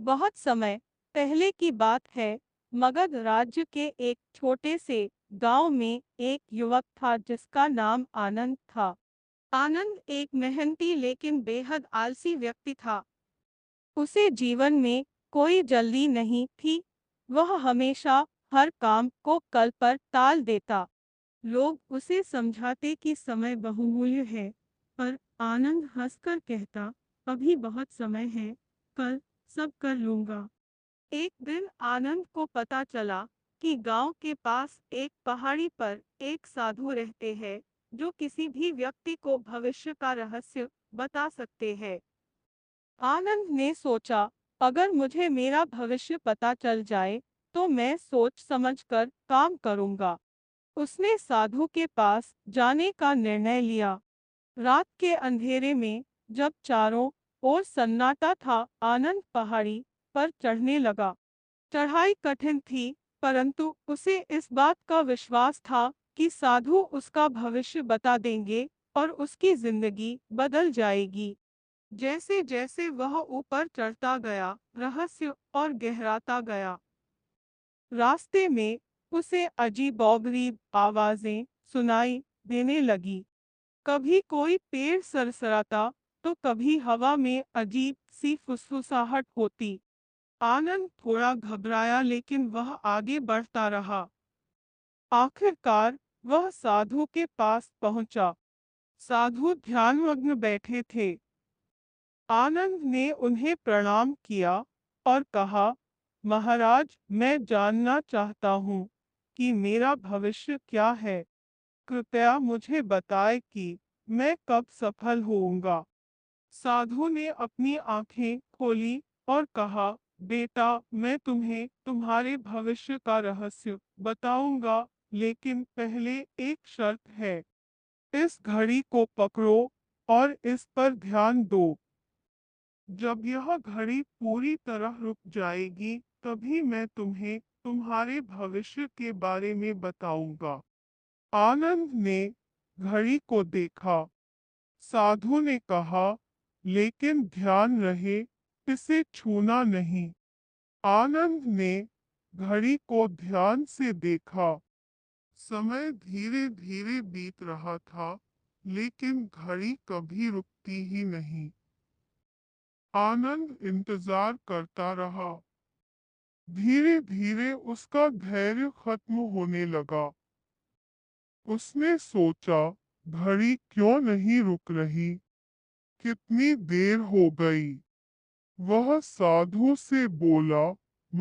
बहुत समय पहले की बात है। मगध राज्य के एक छोटे से गांव में एक युवक था जिसका नाम आनंद था। आनंद एक मेहनती लेकिन बेहद आलसी व्यक्ति था। उसे जीवन में कोई जल्दी नहीं थी। वह हमेशा हर काम को कल पर टाल देता। लोग उसे समझाते कि समय बहुमूल्य है, पर आनंद हंसकर कहता, अभी बहुत समय है, कल सब कर लूंगा। एक दिन आनंद को पता चला कि गांव के पास एक पहाड़ी पर एक साधु रहते हैं जो किसी भी व्यक्ति को भविष्य का रहस्य बता सकते हैं। आनंद ने सोचा, अगर मुझे मेरा भविष्य पता चल जाए तो मैं सोच समझकर काम करूंगा। उसने साधु के पास जाने का निर्णय लिया। रात के अंधेरे में जब चारों ओर सन्नाटा था, आनंद पहाड़ी पर चढ़ने लगा। चढ़ाई कठिन थी, परंतु उसे इस बात का विश्वास था कि साधु उसका भविष्य बता देंगे और उसकी जिंदगी बदल जाएगी। जैसे जैसे वह ऊपर चढ़ता गया, रहस्य और गहराता गया। रास्ते में उसे अजीबोगरीब आवाजें सुनाई देने लगी। कभी कोई पेड़ सरसराता तो कभी हवा में अजीब सी फुसफुसाहट होती। आनंद थोड़ा घबराया लेकिन वह आगे बढ़ता रहा। आखिरकार वह साधु के पास पहुंचा। साधु ध्यानमग्न बैठे थे। आनंद ने उन्हें प्रणाम किया और कहा, महाराज, मैं जानना चाहता हूँ कि मेरा भविष्य क्या है। कृपया मुझे बताएं कि मैं कब सफल होऊंगा। साधु ने अपनी आंखें खोली और कहा, बेटा, मैं तुम्हें तुम्हारे भविष्य का रहस्य बताऊंगा, लेकिन पहले एक शर्त है। इस घड़ी को पकड़ो और इस पर ध्यान दो। जब यह घड़ी पूरी तरह रुक जाएगी, तभी मैं तुम्हें तुम्हारे भविष्य के बारे में बताऊंगा। आनंद ने घड़ी को देखा। साधु ने कहा, लेकिन ध्यान रहे, इसे छूना नहीं। आनंद ने घड़ी को ध्यान से देखा। समय धीरे धीरे बीत रहा था, लेकिन घड़ी कभी रुकती ही नहीं। आनंद इंतजार करता रहा। धीरे धीरे उसका धैर्य खत्म होने लगा। उसने सोचा, घड़ी क्यों नहीं रुक रही? कितनी देर हो गई? वह साधु से बोला,